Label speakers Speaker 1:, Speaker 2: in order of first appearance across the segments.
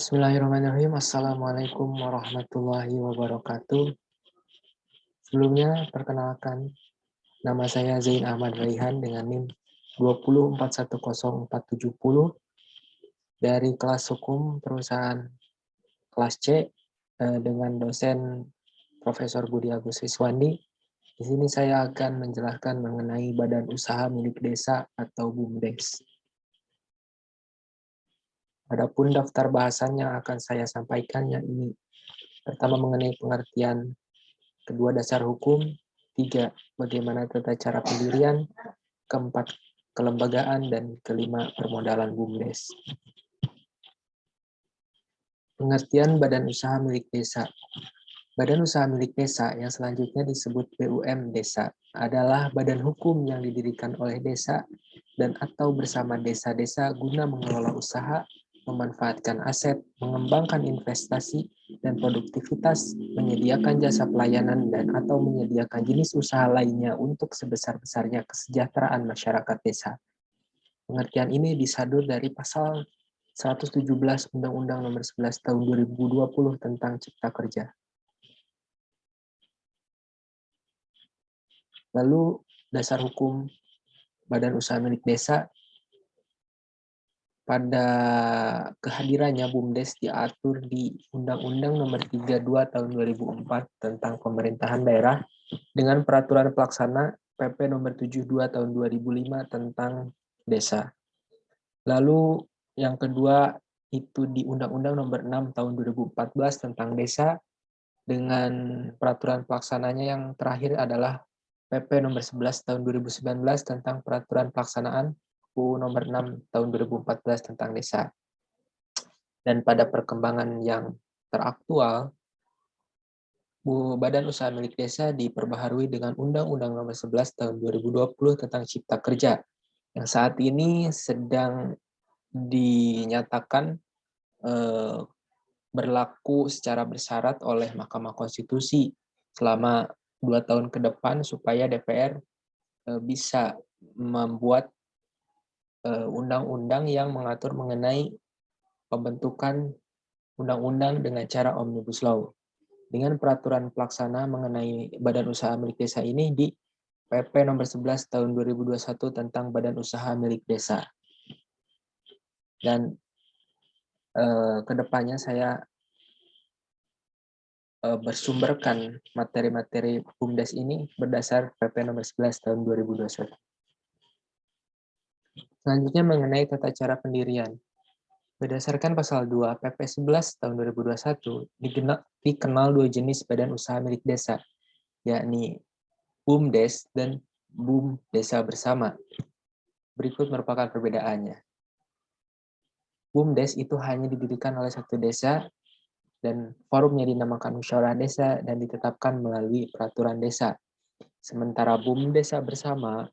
Speaker 1: Bismillahirrahmanirrahim. Assalamualaikum warahmatullahi wabarakatuh. Sebelumnya, perkenalkan, nama saya Zain Ahmad Raihan dengan NIM 2410470 dari kelas hukum perusahaan kelas C dengan dosen Profesor Budi Agus Siswandi. Di sini saya akan menjelaskan mengenai badan usaha milik desa atau BUMDes. Adapun daftar bahasan yang akan saya sampaikan ini pertama mengenai pengertian, kedua dasar hukum, tiga bagaimana tata cara pendirian, keempat kelembagaan, dan kelima permodalan BUMDes. Pengertian badan usaha milik desa. Badan usaha milik desa yang selanjutnya disebut BUM desa adalah badan hukum yang didirikan oleh desa dan atau bersama desa-desa guna mengelola usaha, memanfaatkan aset, mengembangkan investasi dan produktivitas, menyediakan jasa pelayanan dan atau menyediakan jenis usaha lainnya untuk sebesar-besarnya kesejahteraan masyarakat desa. Pengertian ini disadur dari pasal 117 Undang-Undang Nomor 11 Tahun 2020 tentang Cipta Kerja. Lalu dasar hukum badan usaha milik desa, pada kehadirannya BUMDes diatur di Undang-Undang Nomor 32 Tahun 2004 tentang Pemerintahan Daerah dengan Peraturan Pelaksana PP Nomor 72 Tahun 2005 tentang Desa. Lalu yang kedua itu di Undang-Undang Nomor 6 Tahun 2014 tentang Desa dengan peraturan pelaksananya yang terakhir adalah PP Nomor 11 Tahun 2019 tentang Peraturan Pelaksanaan UU Nomor 6 Tahun 2014 tentang Desa. Dan pada perkembangan yang teraktual, Badan Usaha Milik Desa diperbaharui dengan Undang-Undang Nomor 11 Tahun 2020 tentang Cipta Kerja, yang saat ini sedang dinyatakan berlaku secara bersyarat oleh Mahkamah Konstitusi selama 2 tahun ke depan supaya DPR bisa membuat undang-undang yang mengatur mengenai pembentukan undang-undang dengan cara Omnibus Law. Dengan peraturan pelaksana mengenai badan usaha milik desa ini di PP nomor 11 tahun 2021 tentang badan usaha milik desa. Dan kedepannya saya bersumberkan materi-materi BUMDes ini berdasar PP nomor 11 tahun 2021. Selanjutnya mengenai tata cara pendirian. Berdasarkan pasal 2 PP 11 tahun 2021, dikenal dua jenis badan usaha milik desa, yakni BUMDes dan BUM Desa Bersama. Berikut merupakan perbedaannya. BUMDes itu hanya didirikan oleh satu desa dan forumnya dinamakan musyawarah desa dan ditetapkan melalui peraturan desa. Sementara BUM Desa Bersama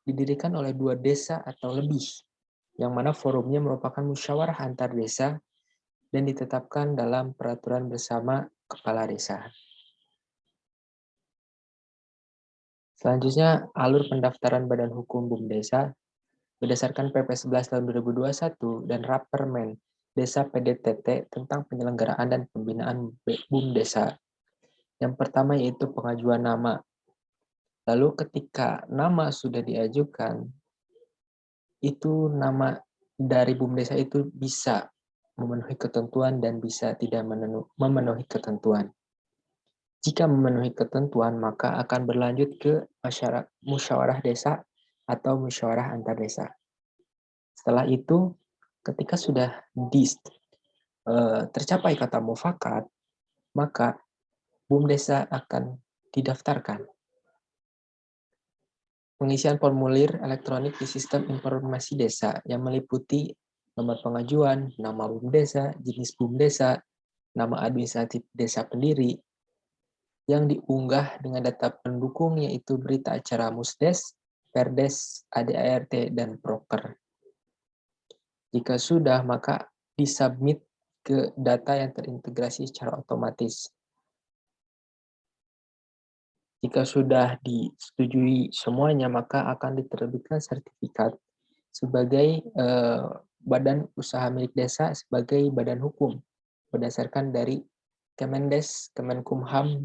Speaker 1: didirikan oleh dua desa atau lebih, yang mana forumnya merupakan musyawarah antar desa dan ditetapkan dalam peraturan bersama kepala desa. Selanjutnya, alur pendaftaran Badan Hukum BUM Desa berdasarkan PP 11 tahun 2021 dan Rapermen Desa PDTT tentang penyelenggaraan dan pembinaan BUM Desa. Yang pertama yaitu pengajuan nama. Lalu ketika nama sudah diajukan, itu nama dari BUM Desa itu bisa memenuhi ketentuan dan bisa tidak memenuhi ketentuan. Jika memenuhi ketentuan, maka akan berlanjut ke musyawarah desa atau musyawarah antar desa. Setelah itu, ketika sudah tercapai kata mufakat, maka BUM Desa akan didaftarkan. Pengisian formulir elektronik di Sistem Informasi Desa yang meliputi nomor pengajuan, nama BUM Desa, jenis BUM Desa, nama administratif desa pendiri, yang diunggah dengan data pendukung yaitu berita acara Musdes, Perdes, ADART, dan Proker. Jika sudah, maka disubmit ke data yang terintegrasi secara otomatis. Jika sudah disetujui semuanya, maka akan diterbitkan sertifikat sebagai badan usaha milik desa sebagai badan hukum berdasarkan dari Kemendes, Kemenkumham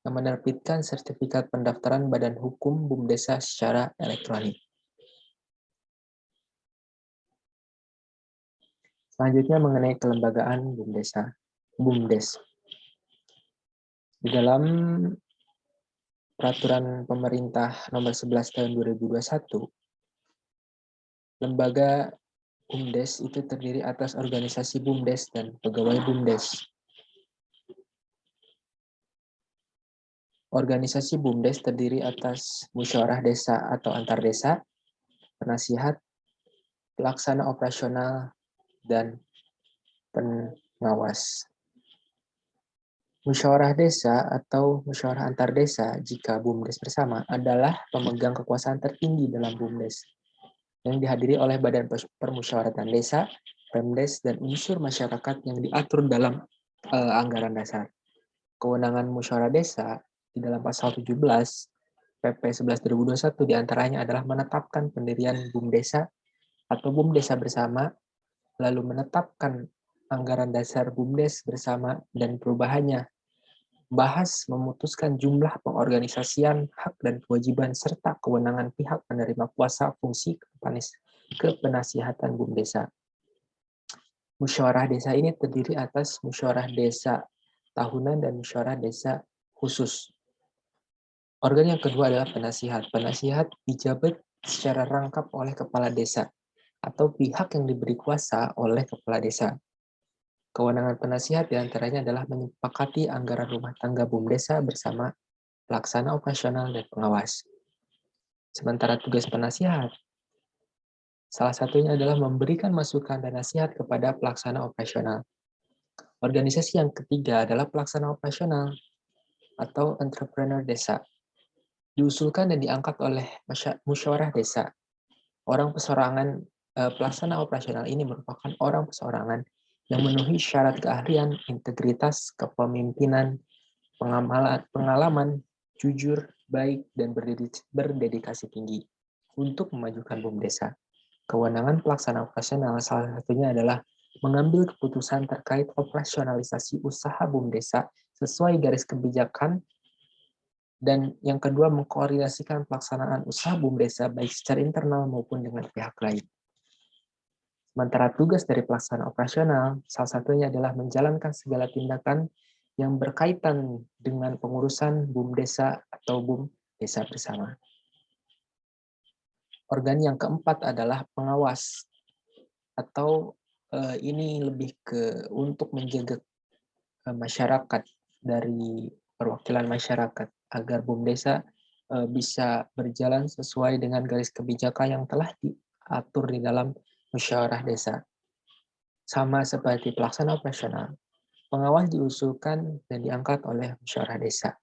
Speaker 1: yang menerbitkan sertifikat pendaftaran badan hukum BUMDesa secara elektronik. Selanjutnya mengenai kelembagaan BUMDes. Di dalam Peraturan Pemerintah Nomor 11 Tahun 2021, lembaga BUMDes itu terdiri atas organisasi BUMDes dan pegawai BUMDes. Organisasi BUMDes terdiri atas musyawarah desa atau antar desa, penasihat, pelaksana operasional, dan pengawas. Musyawarah desa atau musyawarah antar desa jika BUMDes bersama adalah pemegang kekuasaan tertinggi dalam BUMDes yang dihadiri oleh Badan Permusyawaratan Desa, Pemdes, dan unsur masyarakat yang diatur dalam anggaran dasar. Kewenangan musyawarah desa di dalam pasal 17 PP 11 2021 diantaranya adalah menetapkan pendirian BUMDesa atau BUMDesa bersama, lalu menetapkan anggaran dasar BUMDes bersama dan perubahannya, bahas memutuskan jumlah pengorganisasian, hak dan kewajiban, serta kewenangan pihak penerima kuasa fungsi kepenasihatan BUMDesa. Musyawarah desa ini terdiri atas musyawarah desa tahunan dan musyawarah desa khusus. Organ yang kedua adalah penasihat. Penasihat dijabat secara rangkap oleh kepala desa atau pihak yang diberi kuasa oleh kepala desa. Kewenangan penasihat diantaranya adalah menyepakati anggaran rumah tangga BUMDesa bersama pelaksana operasional dan pengawas. Sementara tugas penasihat, salah satunya adalah memberikan masukan dan nasihat kepada pelaksana operasional. Organisasi yang ketiga adalah pelaksana operasional atau entrepreneur desa. Diusulkan dan diangkat oleh musyawarah desa. Orang persorangan pelaksana operasional ini merupakan orang persorangan yang memenuhi syarat keahlian, integritas, kepemimpinan, pengalaman, jujur, baik, dan berdedikasi tinggi untuk memajukan BUMDesa. Kewenangan pelaksana operasional salah satunya adalah mengambil keputusan terkait operasionalisasi usaha BUMDesa sesuai garis kebijakan, dan yang kedua mengkoordinasikan pelaksanaan usaha BUMDesa baik secara internal maupun dengan pihak lain. Sementara tugas dari pelaksana operasional, salah satunya adalah menjalankan segala tindakan yang berkaitan dengan pengurusan BUMDesa atau BUMDesa bersama. Organ yang keempat adalah pengawas, atau ini lebih ke untuk menjaga masyarakat dari perwakilan masyarakat agar BUMDesa bisa berjalan sesuai dengan garis kebijakan yang telah diatur di dalam musyawarah desa. Sama seperti pelaksana operasional, pengawas diusulkan dan diangkat oleh musyawarah desa.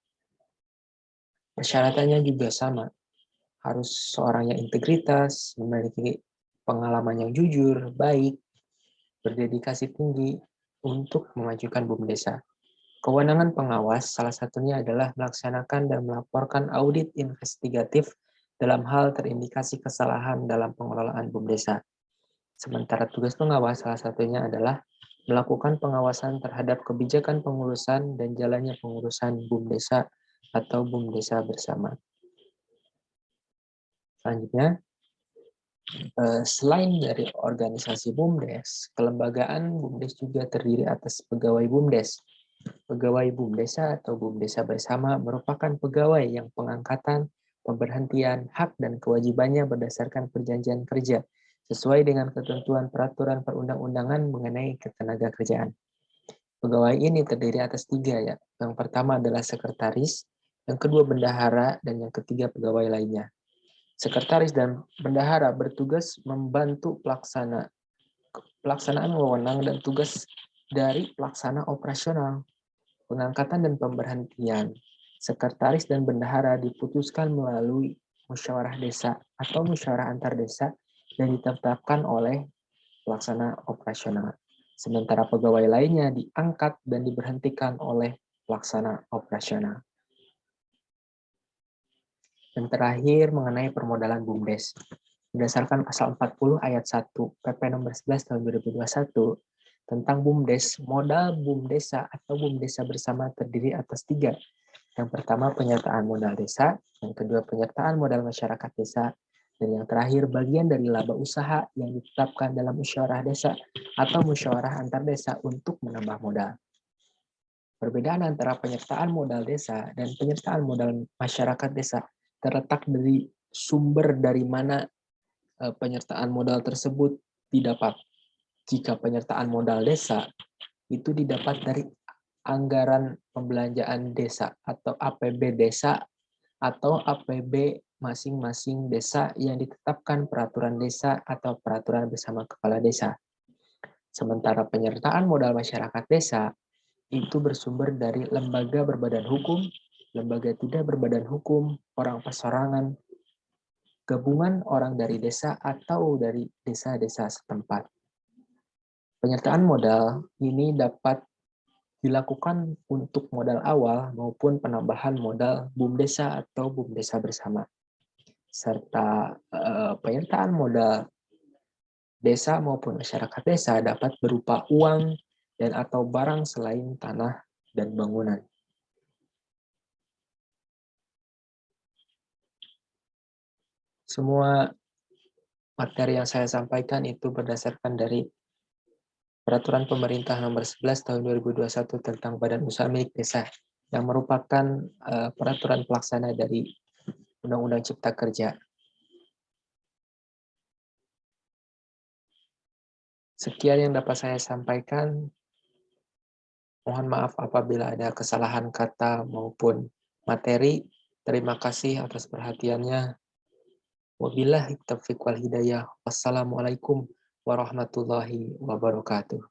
Speaker 1: Persyaratannya juga sama, harus seorang yang integritas, memiliki pengalaman yang jujur, baik, berdedikasi tinggi untuk memajukan BUMDesa. Kewenangan pengawas salah satunya adalah melaksanakan dan melaporkan audit investigatif dalam hal terindikasi kesalahan dalam pengelolaan BUMDesa. Sementara tugas pengawas salah satunya adalah melakukan pengawasan terhadap kebijakan pengurusan dan jalannya pengurusan BUMDesa atau BUMDesa bersama. Selanjutnya, selain dari organisasi BUMDes, kelembagaan BUMDes juga terdiri atas pegawai BUMDes. Pegawai BUMDesa atau BUMDesa bersama merupakan pegawai yang pengangkatan, pemberhentian, hak dan kewajibannya berdasarkan perjanjian kerja sesuai dengan ketentuan peraturan perundang-undangan mengenai ketenagakerjaan. Pegawai ini terdiri atas 3 ya. Yang pertama adalah sekretaris, yang kedua bendahara, dan yang ketiga pegawai lainnya. Sekretaris dan bendahara bertugas membantu pelaksanaan wewenang dan tugas dari pelaksana operasional, pengangkatan dan pemberhentian. Sekretaris dan bendahara diputuskan melalui musyawarah desa atau musyawarah antar desa dan ditetapkan oleh pelaksana operasional. Sementara pegawai lainnya diangkat dan diberhentikan oleh pelaksana operasional. Dan terakhir mengenai permodalan BUMDes. Berdasarkan pasal 40 ayat 1 PP nomor 11 tahun 2021 tentang BUMDes, modal BUMDesa atau BUMDesa bersama terdiri atas 3. Yang pertama penyertaan modal desa, yang kedua penyertaan modal masyarakat desa, dan yang terakhir bagian dari laba usaha yang ditetapkan dalam musyawarah desa atau musyawarah antar desa untuk menambah modal. Perbedaan antara penyertaan modal desa dan penyertaan modal masyarakat desa terletak dari sumber dari mana penyertaan modal tersebut didapat. Jika penyertaan modal desa itu didapat dari anggaran pembelanjaan desa atau APB desa atau APB masing-masing desa yang ditetapkan peraturan desa atau peraturan bersama kepala desa. Sementara penyertaan modal masyarakat desa itu bersumber dari lembaga berbadan hukum, lembaga tidak berbadan hukum, orang persorangan, gabungan orang dari desa atau dari desa-desa setempat. Penyertaan modal ini dapat dilakukan untuk modal awal maupun penambahan modal BUMDesa atau BUMDesa bersama. Serta penyertaan modal desa maupun masyarakat desa dapat berupa uang dan atau barang selain tanah dan bangunan. Semua materi yang saya sampaikan itu berdasarkan dari Peraturan Pemerintah Nomor 11 Tahun 2021 tentang Badan Usaha Milik Desa, yang merupakan peraturan pelaksana dari Undang-Undang Cipta Kerja. Sekian yang dapat saya sampaikan. Mohon maaf apabila ada kesalahan kata maupun materi. Terima kasih atas perhatiannya. Wabillahi taufiq wal hidayah. Wassalamualaikum warahmatullahi wabarakatuh.